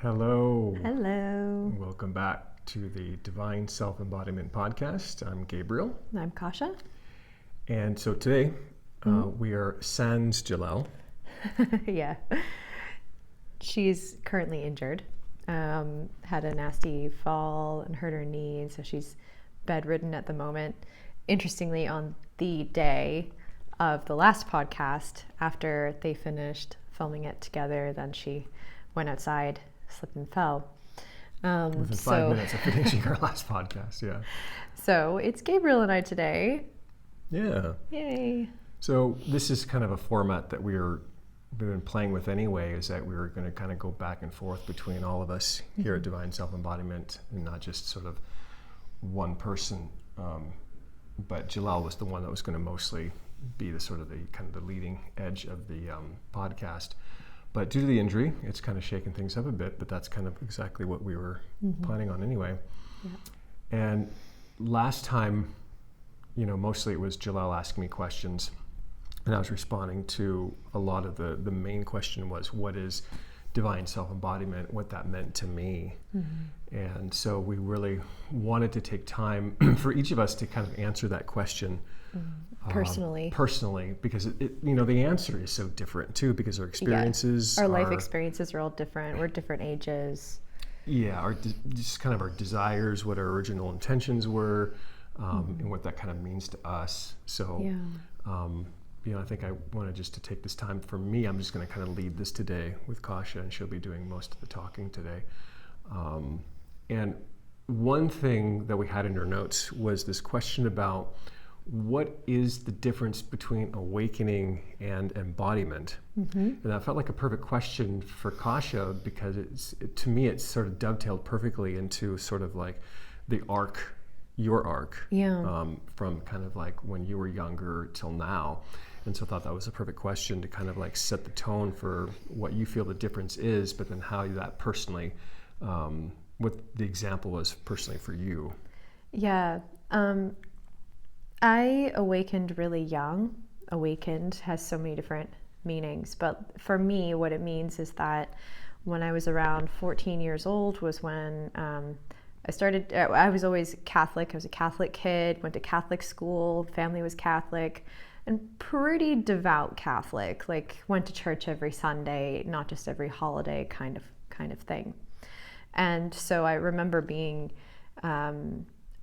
Hello. Hello. Welcome back to the Divine Self Embodiment Podcast. I'm Gabriel. And I'm Kasha. And so today we are sans Jalel. Yeah. She's currently injured. Had a nasty fall and hurt her knee, so she's bedridden at the moment. Interestingly, on the day of the last podcast, after they finished filming it together, then she went outside, slipped and fell. Within 5 minutes of finishing our last podcast, yeah. So it's Gabriel and I today. Yeah. Yay. So this is kind of a format that we've been playing with anyway, is that we're going to kind of go back and forth between all of us here at Divine Self Embodiment, and not just sort of one person. But Jalal was the one that was going to mostly be the sort of the kind of the leading edge of the podcast. But due to the injury, it's kind of shaken things up a bit, but that's kind of exactly what we were planning on anyway. Yeah. And last time, mostly it was Jalal asking me questions, and I was responding to a lot of the main question was, what is Divine Self Embodiment, what that meant to me. And so we really wanted to take time for each of us to kind of answer that question personally, because the answer is so different too, because our experiences, our life experiences are all different. We're different ages. Yeah, just kind of our desires, what our original intentions were, and what that kind of means to us. So, I think I wanted just to take this time. For me, I'm just going to kind of lead this today with Kasha, and she'll be doing most of the talking today. And one thing that we had in her notes was this question about what is the difference between awakening and embodiment? And that felt like a perfect question for Kasha, because to me it sort of dovetailed perfectly into sort of like the arc, your arc, from kind of like when you were younger till now. And so I thought that was a perfect question to kind of like set the tone for what you feel the difference is, but then how that personally, what the example was personally for you. Yeah. I awakened really young. Awakened has so many different meanings, but for me, what it means is that when I was around 14 years old was when I was always Catholic. I was a Catholic kid, went to Catholic school, family was Catholic, and pretty devout Catholic, like went to church every Sunday, not just every holiday kind of thing. And so I remember being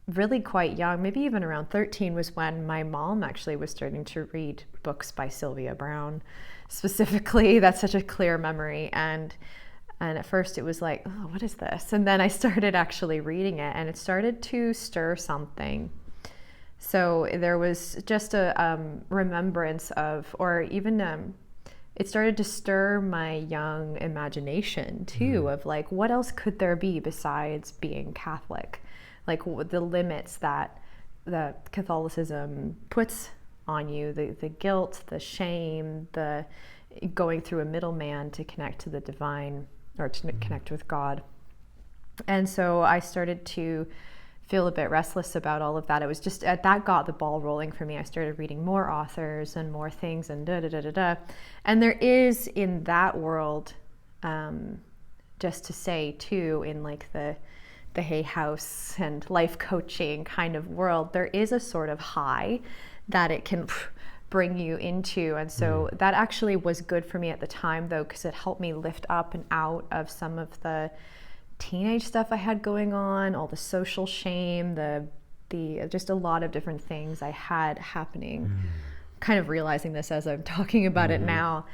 really quite young, maybe even around 13 was when my mom actually was starting to read books by Sylvia Browne specifically. That's such a clear memory. And at first it was like, oh, what is this? And then I started actually reading it, and it started to stir something. So there was just a remembrance of, or even it started to stir my young imagination too, of like, what else could there be besides being Catholic? Like the limits that Catholicism puts on you, the guilt, the shame, the going through a middleman to connect to the divine or to connect with God. And so I started to feel a bit restless about all of that. It was just that got the ball rolling for me. I started reading more authors and more things and And there is in that world, just to say too, in like the Hay House and life coaching kind of world, there is a sort of high that it can bring you into. And so that actually was good for me at the time though, because it helped me lift up and out of some of the teenage stuff I had going on, all the social shame, the just a lot of different things I had happening. Kind of realizing this as I'm talking about it now.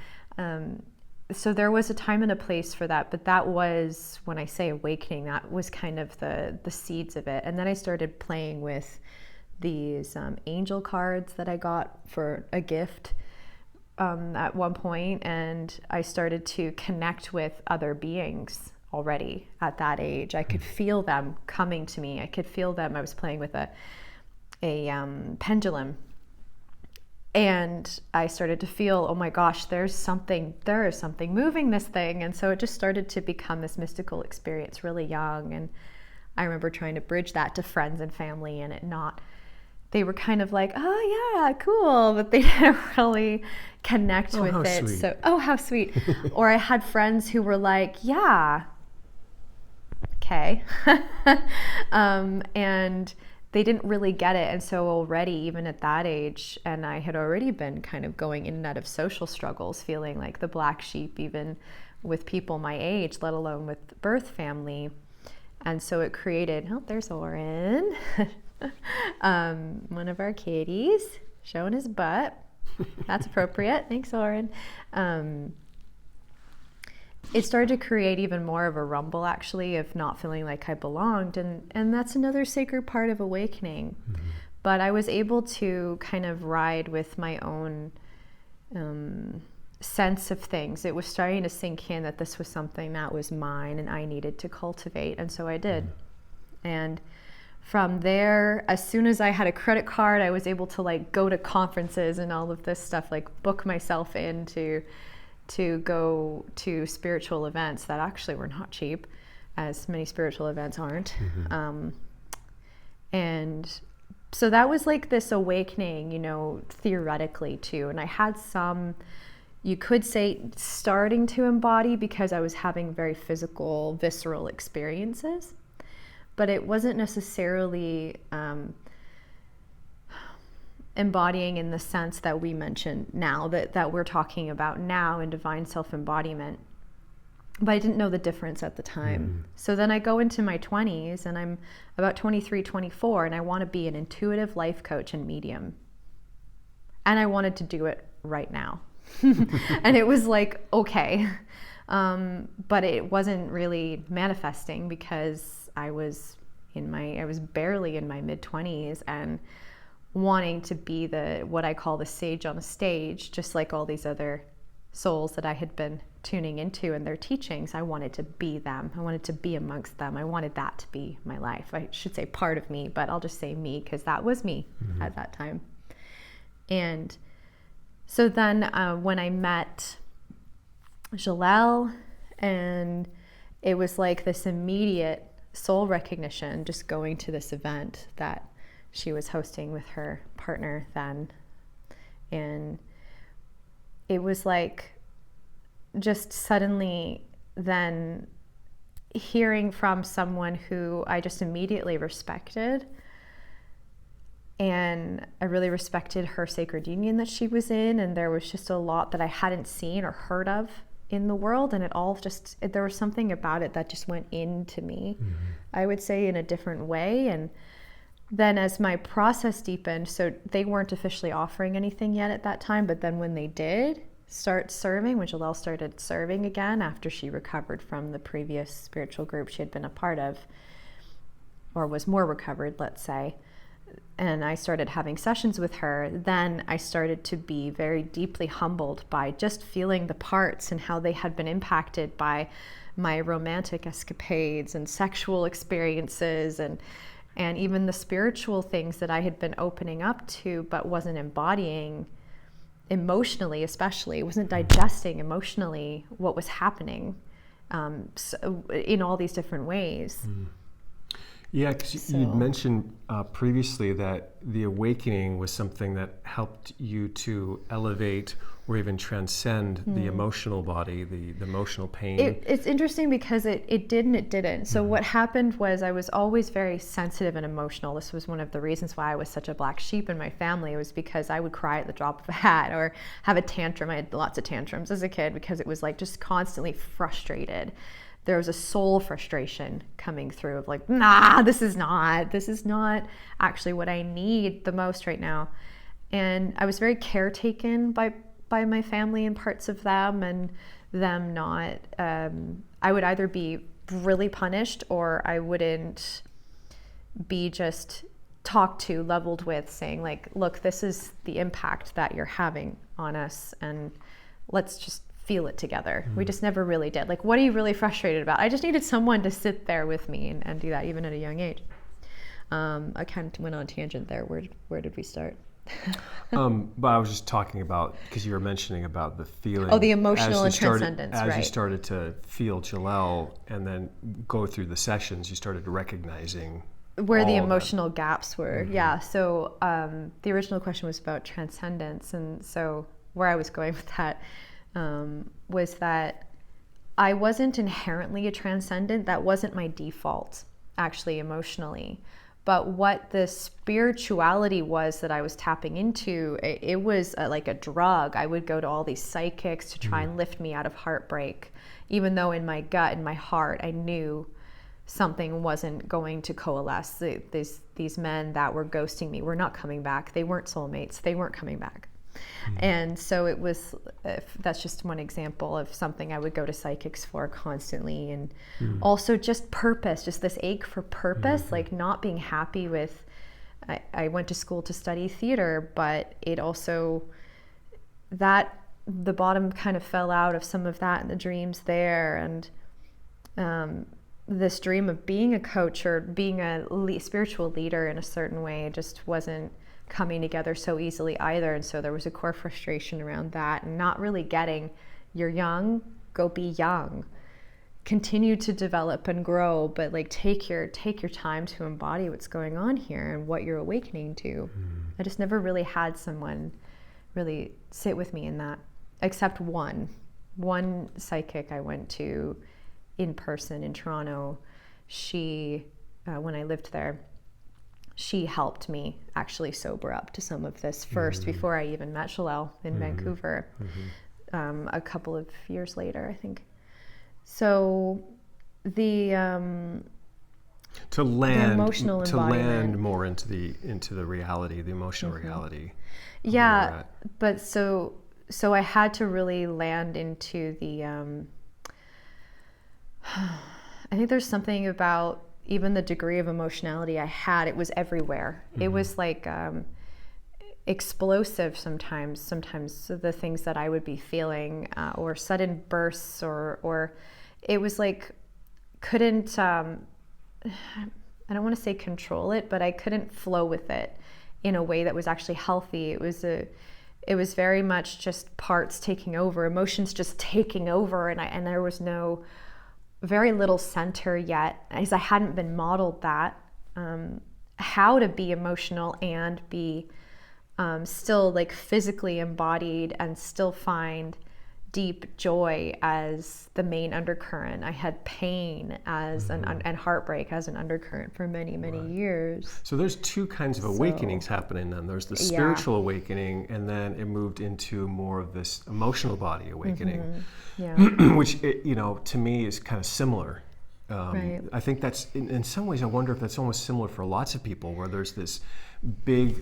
So there was a time and a place for that, but that was, when I say awakening, that was kind of the seeds of it. And then I started playing with these angel cards that I got for a gift at one point, and I started to connect with other beings already at that age. I could feel them coming to me. I could feel them. I was playing with a pendulum, and I started to feel, oh my gosh, there is something moving this thing. And so it just started to become this mystical experience really young. And I remember trying to bridge that to friends and family, and they were kind of like, oh yeah, cool, but they didn't really connect with it. Sweet. So, oh, how sweet. Or I had friends who were like, yeah, okay. And they didn't really get it. And so already, even at that age, and I had already been kind of going in and out of social struggles, feeling like the black sheep, even with people my age, let alone with birth family. And so it created, oh, there's Oren, one of our kitties, showing his butt. That's appropriate. Thanks, Oren. It started to create even more of a rumble, actually, of not feeling like I belonged. And that's another sacred part of awakening. Mm-hmm. But I was able to kind of ride with my own sense of things. It was starting to sink in that this was something that was mine and I needed to cultivate. And so I did. Mm-hmm. And from there, as soon as I had a credit card, I was able to like go to conferences and all of this stuff, like book myself in to go to spiritual events that actually were not cheap, as many spiritual events aren't. Mm-hmm. And so that was like this awakening, you know, theoretically too. And I had some, you could say, starting to embody because I was having very physical, visceral experiences, but it wasn't necessarily embodying in the sense that we mentioned now, that we're talking about now in Divine Self Embodiment. But I didn't know the difference at the time. Mm-hmm. So then I go into my 20s and I'm about 23, 24, and I want to be an intuitive life coach and medium. And I wanted to do it right now. And it was like, okay. But it wasn't really manifesting because I was barely in my mid-20s and wanting to be what I call the sage on a stage, just like all these other souls that I had been tuning into and their teachings. I wanted to be them. I wanted to be amongst them. I wanted that to be my life. I should say part of me, but I'll just say me because that was me mm-hmm. at that time. And so then when I met Jalelle, and it was like this immediate soul recognition, just going to this event that she was hosting with her partner then. And it was like just suddenly then hearing from someone who I just immediately respected. And I really respected her sacred union that she was in. And there was just a lot that I hadn't seen or heard of in the world. And there was something about it that just went into me, mm-hmm. I would say, in a different way. And then as my process deepened, so they weren't officially offering anything yet at that time, but then when they did start serving, when Jalelle started serving again after she recovered from the previous spiritual group she had been a part of, or was more recovered, let's say, and I started having sessions with her, then I started to be very deeply humbled by just feeling the parts and how they had been impacted by my romantic escapades and sexual experiences and even the spiritual things that I had been opening up to but wasn't embodying emotionally, especially. It wasn't digesting emotionally what was happening so in all these different ways. Mm. Yeah, because you'd mentioned previously that the awakening was something that helped you to elevate or even transcend the emotional body, the emotional pain. It's interesting because it did and it didn't. So what happened was I was always very sensitive and emotional. This was one of the reasons why I was such a black sheep in my family. It was because I would cry at the drop of a hat or have a tantrum. I had lots of tantrums as a kid because it was like just constantly frustrated. There was a soul frustration coming through of like, nah, this is not actually what I need the most right now. And I was very caretaken by my family and parts of them, and them not, I would either be really punished or I wouldn't be just talked to, leveled with, saying like, look, this is the impact that you're having on us and let's just feel it together. We just never really did. Like, what are you really frustrated about? I just needed someone to sit there with me and do that even at a young age. I kind of went on a tangent there. Where did we start? But I was just talking about, because you were mentioning about the feeling. Oh, the emotional and transcendence, right. As you started to feel Jalelle and then go through the sessions, you started recognizing where the emotional gaps were. Mm-hmm. Yeah. So the original question was about transcendence. And so where I was going with that was that I wasn't inherently a transcendent. That wasn't my default, actually, emotionally. But what the spirituality was that I was tapping into, it was like a drug. I would go to all these psychics to try and lift me out of heartbreak, even though in my gut, in my heart, I knew something wasn't going to coalesce. These men that were ghosting me were not coming back. They weren't soulmates. They weren't coming back. And so it was, that's just one example of something I would go to psychics for constantly. And also just purpose, just this ache for purpose, like not being happy with, I went to school to study theater, but it also, the bottom kind of fell out of some of that and the dreams there. And this dream of being a coach or being a spiritual leader in a certain way just wasn't coming together so easily either. And so there was a core frustration around that, and not really getting, you're young, go be young, continue to develop and grow, but like take your time to embody what's going on here and what you're awakening to. I just never really had someone really sit with me in that, except one psychic I went to in person in Toronto. She, when I lived there, she helped me actually sober up to some of this first before I even met Shalel in Vancouver, a couple of years later, I think. So the emotional land more into the reality, the emotional reality. Yeah, but so I had to really land into the I think there's something about even the degree of emotionality I had. It was everywhere. It was like explosive sometimes the things that I would be feeling, or sudden bursts, or it was like, couldn't, I don't want to say control it, but I couldn't flow with it in a way that was actually healthy. It was very much just parts taking over, emotions just taking over, and there was very little center yet, as I hadn't been modeled that, how to be emotional and be still like physically embodied and still find deep joy as the main undercurrent. I had pain as and heartbreak as an undercurrent for many years. So there's two kinds of awakenings happening then. There's the spiritual awakening, and then it moved into more of this emotional body awakening, which to me is kind of similar. Right. I think that's in some ways, I wonder if that's almost similar for lots of people, where there's this big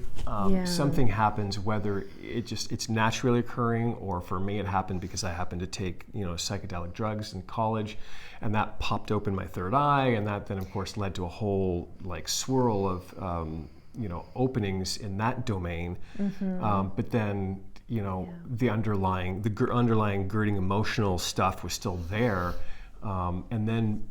something happens, whether it's naturally occurring, or for me it happened because I happened to take psychedelic drugs in college, and that popped open my third eye, and that then of course led to a whole like swirl of openings in that domain. But then the underlying girding emotional stuff was still there, and then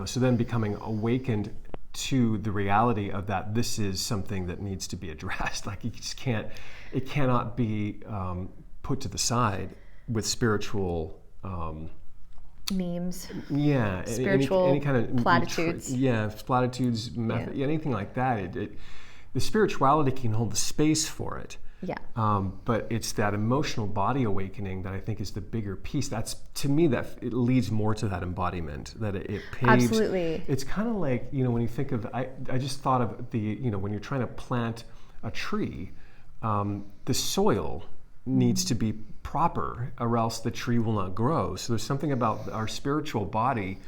so then becoming awakened to the reality of that this is something that needs to be addressed. Like it cannot be put to the side with spiritual memes. Yeah, spiritual any kind of platitudes. Platitudes, method, anything like that. The spirituality can hold the space for it. Yeah. But it's that emotional body awakening that I think is the bigger piece. That's, to me, that it leads more to that embodiment, that it paves. Absolutely. It's kind of like, when you think of, I just thought of when you're trying to plant a tree, the soil needs to be proper, or else the tree will not grow. So there's something about our spiritual body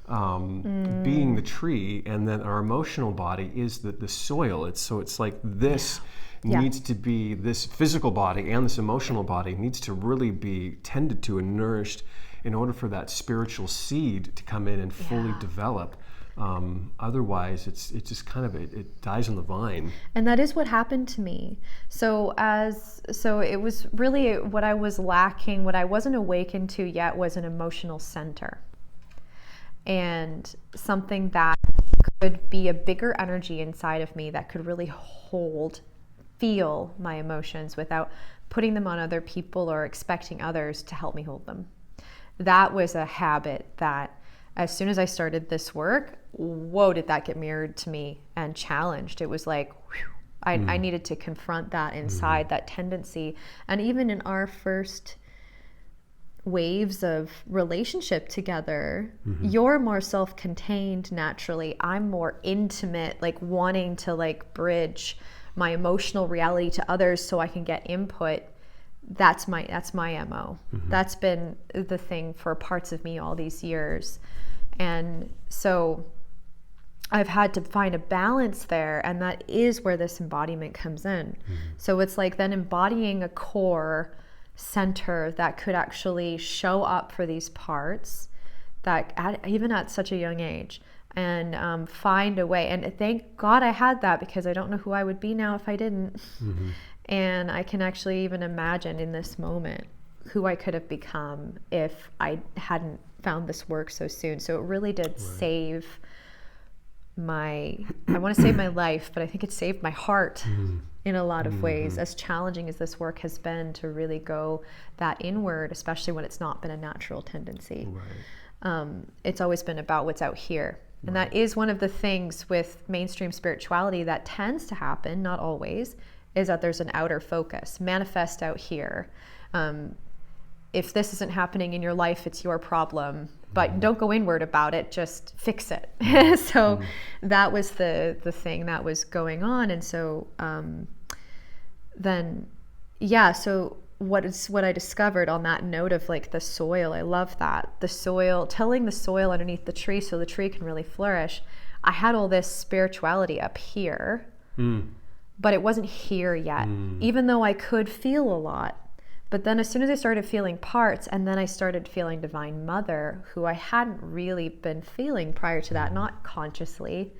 being the tree, and then our emotional body is the soil. It's like this. Needs to be, this physical body and this emotional body needs to really be tended to and nourished in order for that spiritual seed to come in and fully develop. Otherwise, it's just kind of it dies on the vine. And that is what happened to me. So it was really what I was lacking. What I wasn't awakened to yet was an emotional center, and something that could be a bigger energy inside of me that could really feel my emotions without putting them on other people or expecting others to help me hold them. That was a habit that, as soon as I started this work, whoa, did that get mirrored to me and challenged. It was like, whew, I needed to confront that inside, that tendency. And even in our first waves of relationship together. You're more self-contained naturally. I'm more intimate, like wanting to like bridge my emotional reality to others so I can get input. That's my MO. That's been the thing for parts of me all these years. And so I've had to find a balance there, and that is where this embodiment comes in. So it's like then embodying a core center that could actually show up for these parts that even at such a young age, and find a way. And thank God I had that, because I don't know who I would be now if I didn't. And I can actually even imagine in this moment who I could have become if I hadn't found this work so soon. So it really did save I want to save my life, but I think it saved my heart in a lot of ways, as challenging as this work has been to really go that inward, especially when it's not been a natural tendency. It's always been about what's out here. And that is one of the things with mainstream spirituality that tends to happen, not always, is that there's an outer focus, manifest out here. If this isn't happening in your life, it's your problem, but don't go inward about it, just fix it. So that was the thing that was going on. And so so what I discovered on that note of like the soil, I love that. The soil, tilling the soil underneath the tree so the tree can really flourish. I had all this spirituality up here, but it wasn't here yet, even though I could feel a lot. But then as soon as I started feeling parts, and then I started feeling Divine Mother, who I hadn't really been feeling prior to that, not consciously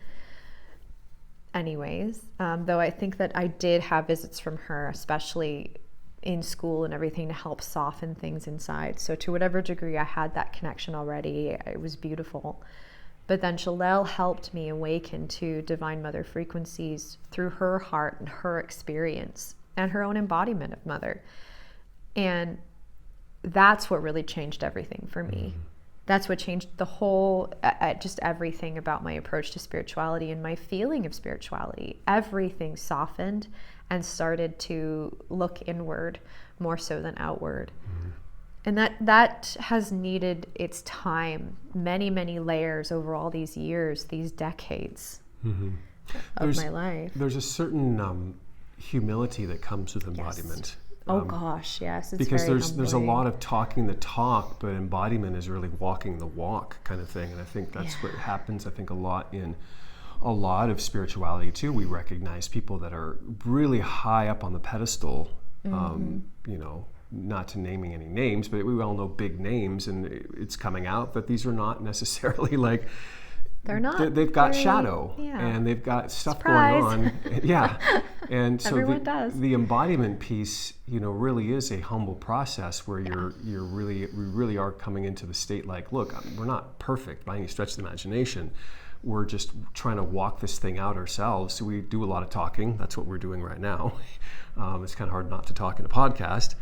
anyways, though I think that I did have visits from her, especially in school and everything, to help soften things inside. So to whatever degree I had that connection already, it was beautiful. But then Shalel helped me awaken to Divine Mother frequencies through her heart and her experience and her own embodiment of Mother. And that's what really changed everything for me. That's what changed the whole, just everything about my approach to spirituality and my feeling of spirituality. Everything softened and started to look inward more so than outward. And that has needed its time, many, many layers over all these years, these decades of my life. There's a certain humility that comes with embodiment. Oh gosh, yes. It's because very there's a lot of talking the talk, but embodiment is really walking the walk kind of thing. And I think that's what happens, I think, a lot in a lot of spirituality too. We recognize people that are really high up on the pedestal, not to naming any names, but we all know big names, and it's coming out that these are not necessarily like, they're not. They've got shadow, and they've got stuff going on. And so the embodiment piece, really is a humble process where we really are coming into the state like, look, we're not perfect by any stretch of the imagination. We're just trying to walk this thing out ourselves. So we do a lot of talking. That's what we're doing right now. It's kind of hard not to talk in a podcast.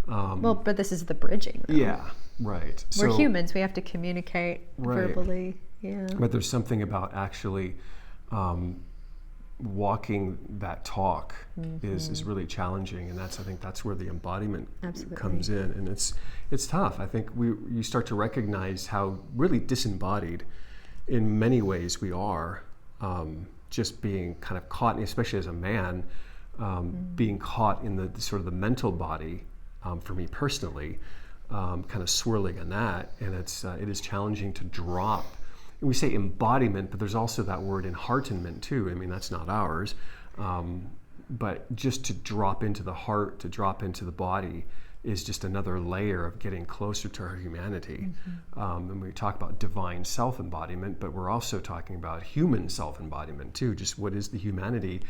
But this is the bridging, though. Yeah, right. We're humans. We have to communicate verbally. Yeah. But there's something about actually walking that talk is really challenging, and I think that's where the embodiment comes in, and it's tough. I think you start to recognize how really disembodied in many ways we are, just being kind of caught, especially as a man, being caught in the sort of the mental body. For me personally, kind of swirling in that, and it is challenging to drop. We say embodiment, but there's also that word enheartenment too. I mean, that's not ours, but just to drop into the heart, to drop into the body, is just another layer of getting closer to our humanity. And we talk about divine self embodiment, but we're also talking about human self embodiment too. Just what is the humanity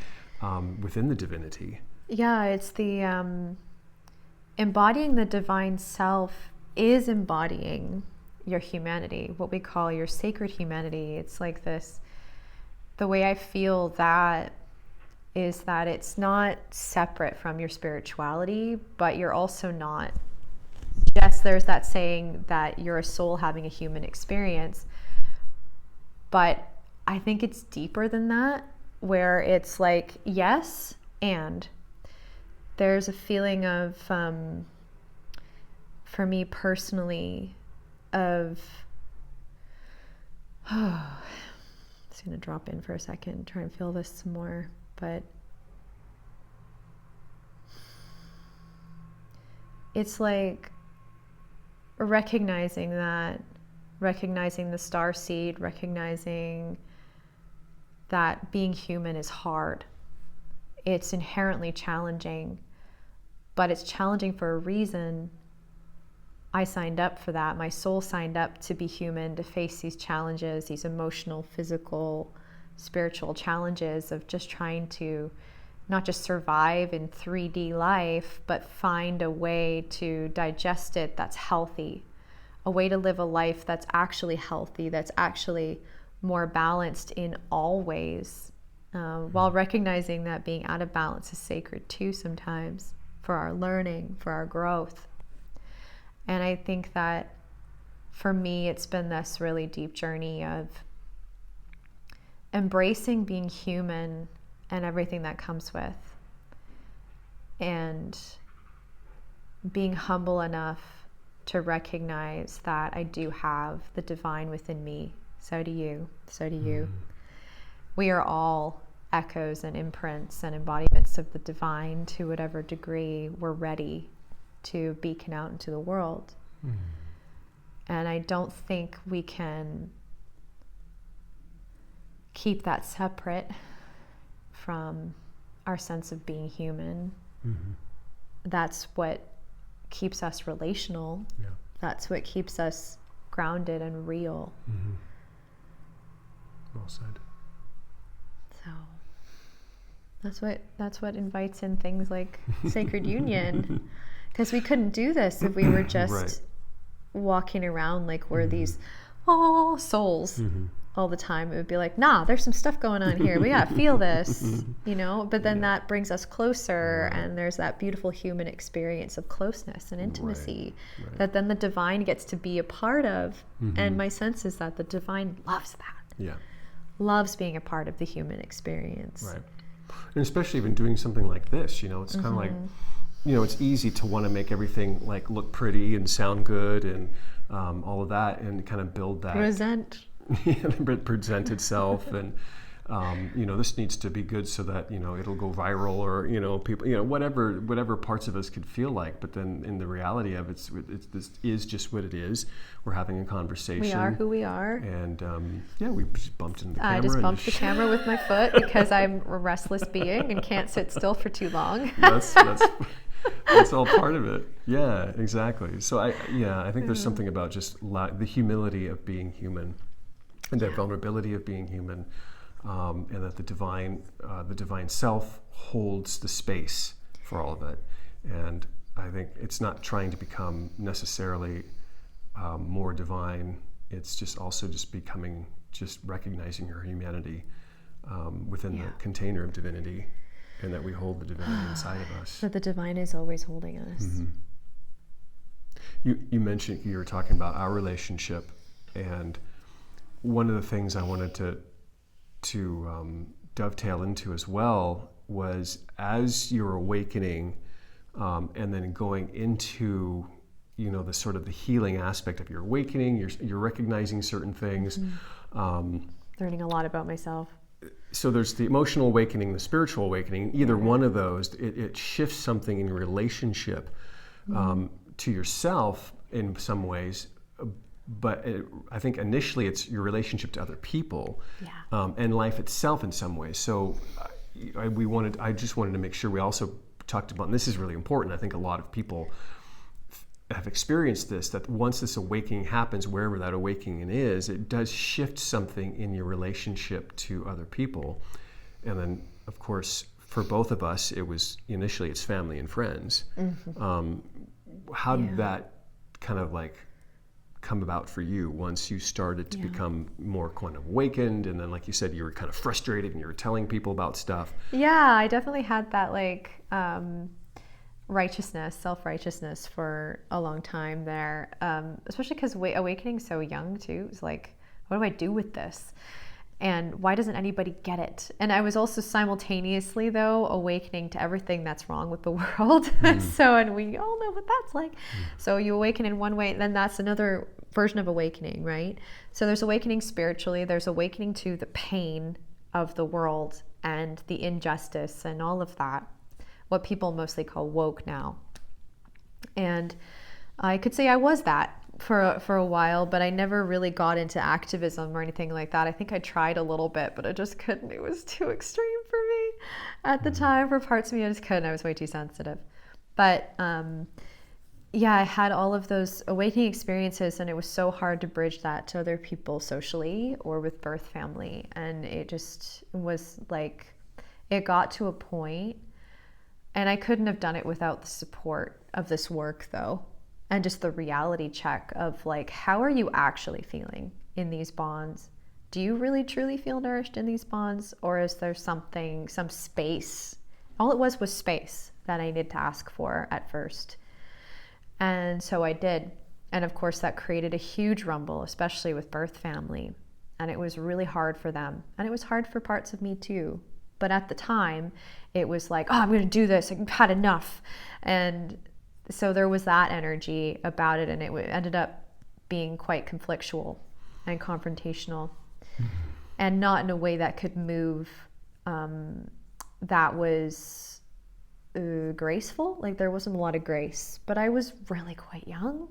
within the divinity? Yeah, it's the embodying the divine self is embodying your humanity, what we call your sacred humanity. It's like this, the way I feel that is that it's not separate from your spirituality, but you're also not just, there's that saying that you're a soul having a human experience, but I think it's deeper than that, where it's like, yes, and there's a feeling of for me personally, of just going to drop in for a second, try and feel this some more, but it's like recognizing the star seed, recognizing that being human is hard. It's inherently challenging, but it's challenging for a reason. I signed up for that. My soul signed up to be human, to face these challenges, these emotional, physical, spiritual challenges of just trying to not just survive in 3D life, but find a way to digest it that's healthy, a way to live a life that's actually healthy, that's actually more balanced in all ways, while recognizing that being out of balance is sacred too sometimes, for our learning, for our growth. And I think that for me, it's been this really deep journey of embracing being human and everything that comes with, and being humble enough to recognize that I do have the divine within me. So do you. So do you. We are all echoes and imprints and embodiments of the divine to whatever degree we're ready to beacon out into the world. And I don't think we can keep that separate from our sense of being human. That's what keeps us relational. That's what keeps us grounded and real. Well said. So that's what invites in things like sacred union, because we couldn't do this if we were just walking around like we're these souls all the time. It would be like, nah, there's some stuff going on here. We gotta feel this, but then that brings us closer, and there's that beautiful human experience of closeness and intimacy that then the divine gets to be a part of. And my sense is that the divine loves that. Loves being a part of the human experience. And especially even doing something like this, it's kind of like, it's easy to want to make everything like look pretty and sound good and all of that, and kind of build that present itself, and this needs to be good so that it'll go viral, or people, whatever parts of us could feel like. But then in the reality of it's this is just what it is. We're having a conversation. We are who we are. And we just bumped into the camera. I just bumped the camera with my foot because I'm a restless being and can't sit still for too long. That's all part of it. Yeah, exactly. So I think there's something about just the humility of being human, and the vulnerability of being human, and that the divine self holds the space for all of it. And I think it's not trying to become necessarily more divine. It's just also just recognizing your humanity within the container of divinity, and that we hold the divinity inside of us. That the divine is always holding us. You mentioned, you were talking about our relationship, and one of the things I wanted to dovetail into as well was, as you're awakening and then going into the sort of the healing aspect of your awakening, you're recognizing certain things, learning a lot about myself. So there's the emotional awakening, the spiritual awakening. Either one of those, it shifts something in your relationship to yourself in some ways. But I think initially it's your relationship to other people, and life itself in some ways. So I just wanted to make sure we also talked about, and this is really important, I think a lot of people have experienced this, that once this awakening happens, wherever that awakening is, it does shift something in your relationship to other people. And then, of course, for both of us, it was initially it's family and friends. How did that kind of like come about for you once you started to become more kind of awakened, and then, like you said, you were kind of frustrated and you were telling people about stuff? I definitely had that self-righteousness for a long time there, especially because awakening so young too. It's like, what do I do with this? And why doesn't anybody get it? And I was also simultaneously, though, awakening to everything that's wrong with the world. So, and we all know what that's like. So you awaken in one way, then that's another version of awakening, right? So there's awakening spiritually, there's awakening to the pain of the world and the injustice and all of that, what people mostly call woke now. And I could say I was that for a while, but I never really got into activism or anything like that. I think I tried a little bit, but I just couldn't. It was too extreme for me at the time. For parts of me, I just couldn't. I was way too sensitive. But yeah, I had all of those awakening experiences, and it was so hard to bridge that to other people socially or with birth family. And it just was like, it got to a point, and I couldn't have done it without the support of this work, though. And just the reality check of like, how are you actually feeling in these bonds? Do you really truly feel nourished in these bonds? Or is there something, some space? All it was space that I needed to ask for at first. And so I did. And of course that created a huge rumble, especially with birth family. And it was really hard for them. And it was hard for parts of me too. But at the time it was like, oh, I'm going to do this. I've had enough. And so there was that energy about it, and it ended up being quite conflictual and confrontational, and not in a way that could move, that was graceful. Like there wasn't a lot of grace, but I was really quite young.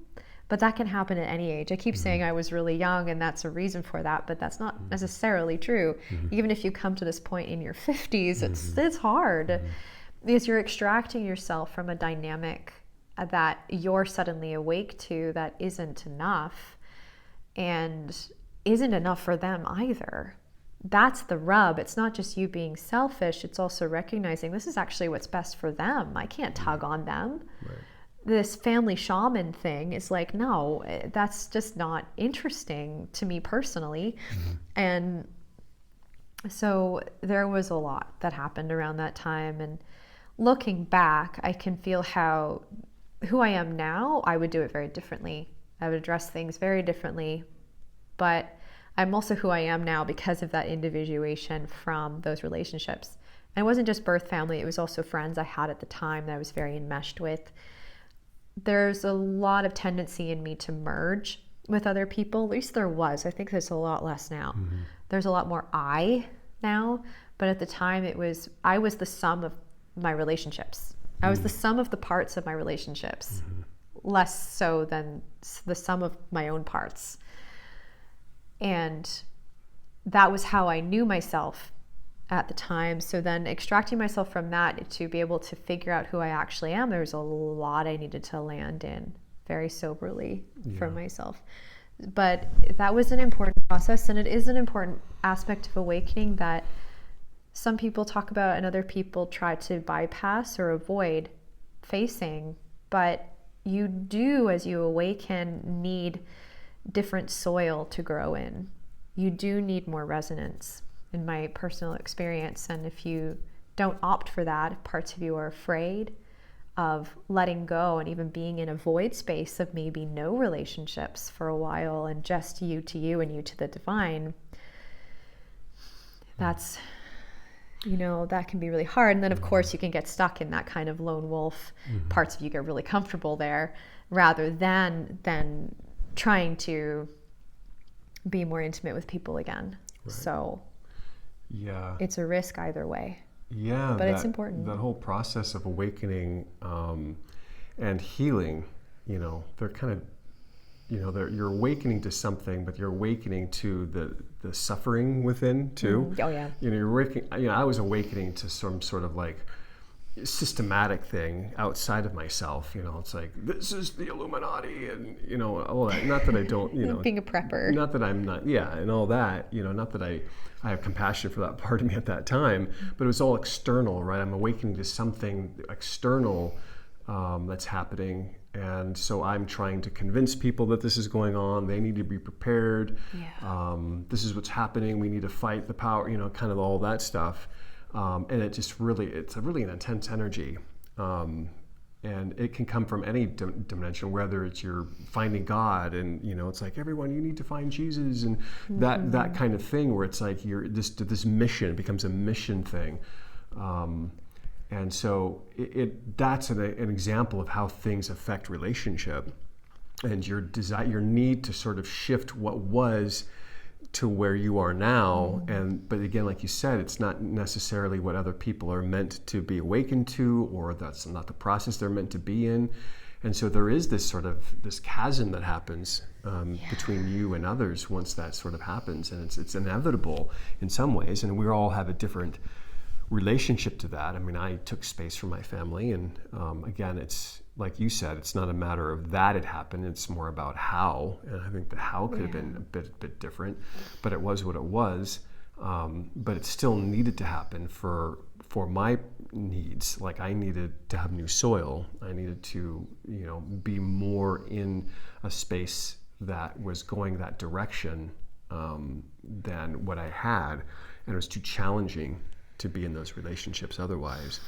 But that can happen at any age. I keep saying I was really young, and that's a reason for that, but that's not necessarily true. Even if you come to this point in your 50s, it's hard because you're extracting yourself from a dynamic that you're suddenly awake to that isn't enough, and isn't enough for them either. That's the rub. It's not just you being selfish, it's also recognizing this is actually what's best for them. I can't tug on them. Right. This family shaman thing is like, no, that's just not interesting to me personally. And so there was a lot that happened around that time, and looking back, I can feel how who I am now, I would do it very differently. I would address things very differently, but I'm also who I am now because of that individuation from those relationships. And it wasn't just birth family, it was also friends I had at the time that I was very enmeshed with. There's a lot of tendency in me to merge with other people, at least there was. I think there's a lot less now. There's a lot more I now, but at the time I was the sum of my relationships. I was the sum of the parts of my relationships, less so than the sum of my own parts. And that was how I knew myself at the time. So then extracting myself from that to be able to figure out who I actually am, there's a lot I needed to land in very soberly for myself. But that was an important process, and it is an important aspect of awakening that some people talk about and other people try to bypass or avoid facing. But you do, as you awaken, need different soil to grow in. You do need more resonance, in my personal experience. And if you don't opt for that, if parts of you are afraid of letting go and even being in a void space of maybe no relationships for a while and just you to you and you to the divine, that's, that can be really hard. And then of course you can get stuck in that kind of lone wolf. Parts of you get really comfortable there rather than trying to be more intimate with people again. Right. So yeah, it's a risk either way. Yeah, but it's important. That whole process of awakening and healing, they're kind of, you're awakening to something, but you're awakening to the suffering within too. Oh yeah. You're awakening. I was awakening to some sort of like systematic thing outside of myself. It's like, this is the Illuminati, and all that. Not that I don't, being a prepper. Not that I'm not, and all that. Not that I have compassion for that part of me at that time, but it was all external, right? I'm awakening to something external that's happening. And so I'm trying to convince people that this is going on. They need to be prepared. Yeah. This is what's happening. We need to fight the power, kind of all that stuff. And it just really, it's a really an intense energy. and it can come from any dimension, whether it's you're finding God, and it's like, everyone, you need to find Jesus, and that kind of thing, where it's like you're this mission, it becomes a mission thing, and so that's an example of how things affect relationship, and your desire, your need to sort of shift what was to where you are now. But again, like you said, it's not necessarily what other people are meant to be awakened to, or that's not the process they're meant to be in. And so there is this sort of this chasm that happens between you and others once that sort of happens, and it's inevitable in some ways, and we all have a different relationship to that. I mean, I took space from my family, and again, it's like you said, it's not a matter of that it happened, it's more about how, and I think the how could have been a bit different, but it was what it was. But it still needed to happen for my needs. Like, I needed to have new soil, I needed to be more in a space that was going that direction than what I had, and it was too challenging to be in those relationships otherwise.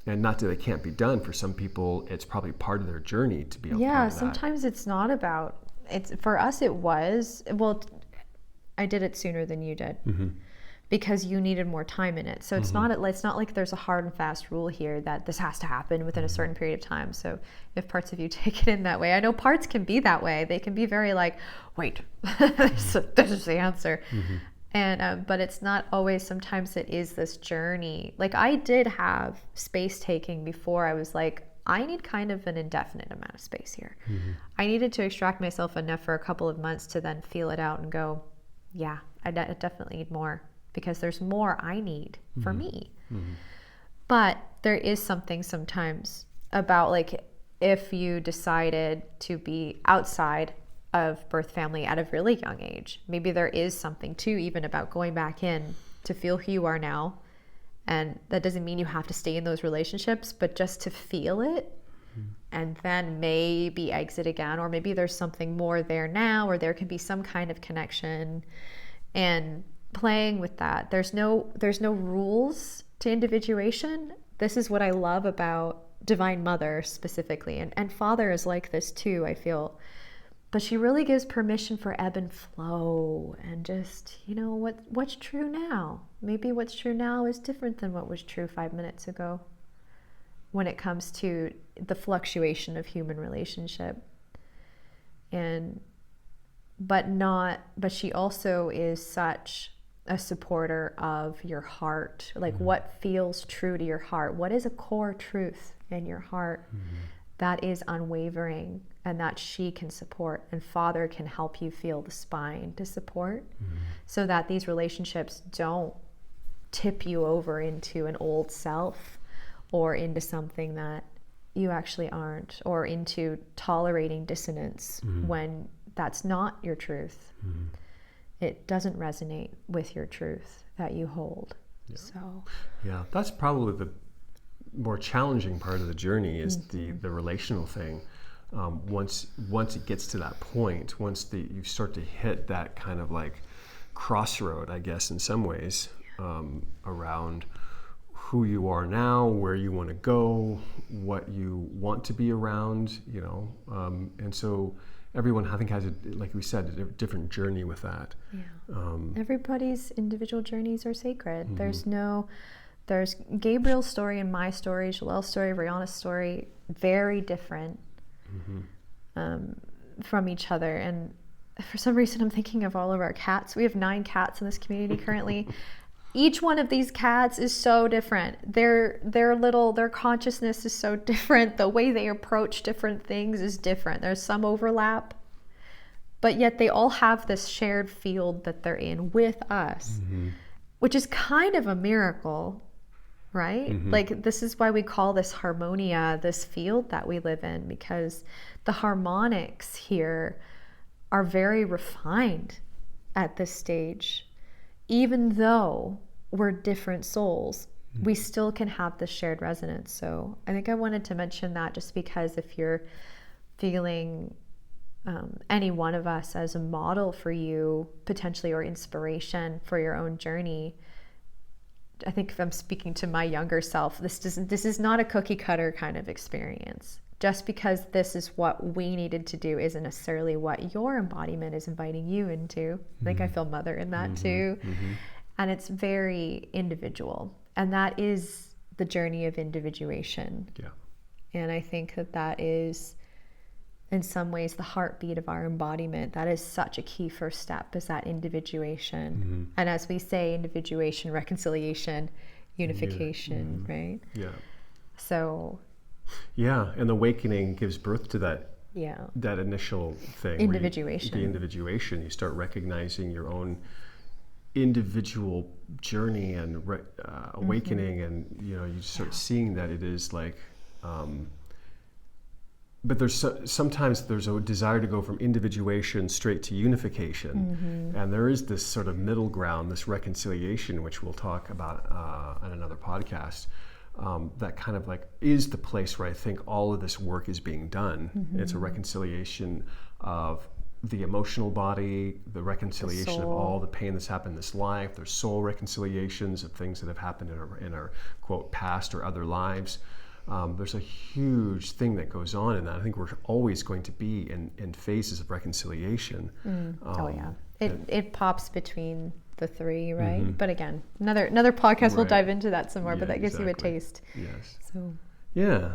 And not that it can't be done. For some people, it's probably part of their journey to be able to do that. Sometimes it's not about, for us it was, well, I did it sooner than you did, because you needed more time in it. So it's not like there's a hard and fast rule here that this has to happen within a certain period of time. So if parts of you take it in that way, I know parts can be that way. They can be very like, wait, this is the answer. And but it's not always. Sometimes it is this journey. Like, I did have space taking before. I was like, I need kind of an indefinite amount of space here. I needed to extract myself enough for a couple of months to then feel it out and go, yeah, I definitely need more, because there's more I need for me. But there is something sometimes about, like, if you decided to be outside of birth family at a really young age, maybe there is something too even about going back in to feel who you are now. And that doesn't mean you have to stay in those relationships, but just to feel it and then maybe exit again, or maybe there's something more there now, or there can be some kind of connection, and playing with that. There's no rules to individuation. This is what I love about Divine Mother specifically, and Father is like this too, I feel. But she really gives permission for ebb and flow, and just, what's true now? Maybe what's true now is different than what was true 5 minutes ago when it comes to the fluctuation of human relationship. But she also is such a supporter of your heart. Like, what feels true to your heart? What is a core truth in your heart that is unwavering, and that she can support, and Father can help you feel the spine to support, so that these relationships don't tip you over into an old self, or into something that you actually aren't, or into tolerating dissonance when that's not your truth. It doesn't resonate with your truth that you hold. Yeah, that's probably the more challenging part of the journey, is the relational thing. Once it gets to that point, once you start to hit that kind of like crossroad, I guess, in some ways, around who you are now, where you want to go, what you want to be around, and so everyone, I think, has like we said, a different journey with that. Everybody's individual journeys are sacred. There's Gabriel's story and my story, Jalal's story, Rihanna's story, very different from each other. And for some reason, I'm thinking of all of our cats. We have 9 cats in this community currently. Each one of these cats is so different. Their consciousness is so different. The way they approach different things is different. There's some overlap, but yet they all have this shared field that they're in with us, which is kind of a miracle, right? Like, this is why we call this harmonia, this field that we live in, because the harmonics here are very refined at this stage. Even though we're different souls, we still can have this shared resonance. So I think I wanted to mention that, just because if you're feeling any one of us as a model for you, potentially, or inspiration for your own journey, I think if I'm speaking to my younger self, this is not a cookie cutter kind of experience. Just because this is what we needed to do isn't necessarily what your embodiment is inviting you into. I think I feel mother in that too. And it's very individual. And that is the journey of individuation. Yeah. And I think that is, in some ways, the heartbeat of our embodiment. That is such a key first step, is that individuation. And as we say, individuation, reconciliation, unification, right? Yeah. So... yeah, and the awakening gives birth to that. Yeah. That initial thing. Individuation. The individuation. You start recognizing your own individual journey and awakening, and you start seeing that it is like. But sometimes there's a desire to go from individuation straight to unification, and there is this sort of middle ground, this reconciliation, which we'll talk about on another podcast. That kind of like is the place where I think all of this work is being done. It's a reconciliation of the emotional body, the reconciliation of all the pain that's happened in this life. There's soul reconciliations of things that have happened in our quote past or other lives. There's a huge thing that goes on in that. I think we're always going to be in phases of reconciliation. It pops between the three, right? But again, another podcast, we'll dive into that some more, but that gives you a taste. Yes. So. Yeah.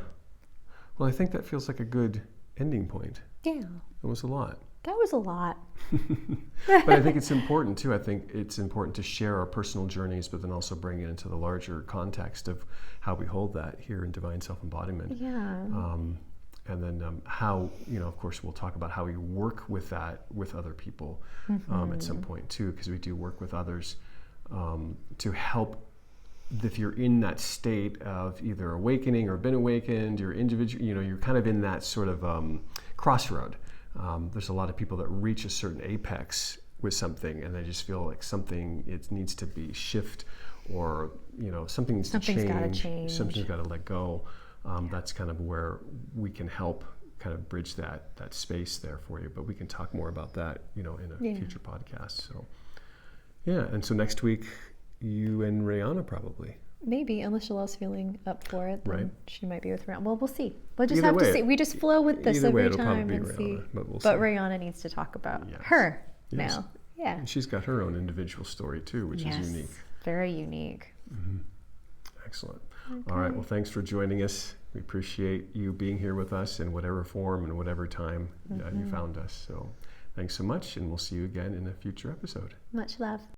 Well, I think that feels like a good ending point. Yeah. It was a lot. That was a lot. But I think it's important too. I think it's important to share our personal journeys, but then also bring it into the larger context of how we hold that here in Divine Self Embodiment. Yeah. And then how, of course, we'll talk about how we work with that with other people at some point too, because we do work with others to help. If you're in that state of either awakening or been awakened, you're individual, you're kind of in that sort of crossroad. There's a lot of people that reach a certain apex with something, and they just feel like it needs to be shift, or something needs to change. Gotta change. Something's got to let go. That's kind of where we can help kind of bridge that space there for you. But we can talk more about that, in a future podcast. So, yeah. And so next week, you and Rihanna probably. Maybe, unless Shalella's feeling up for it, then right. She might be with Rihanna. Well, we'll see. We'll just have to see. We just flow with this every time and see. But Rihanna needs to talk about her now. Yeah. And she's got her own individual story too, which is unique. Very unique. Excellent. Okay. All right. Well, thanks for joining us. We appreciate you being here with us in whatever form and whatever time you found us. So thanks so much, and we'll see you again in a future episode. Much love.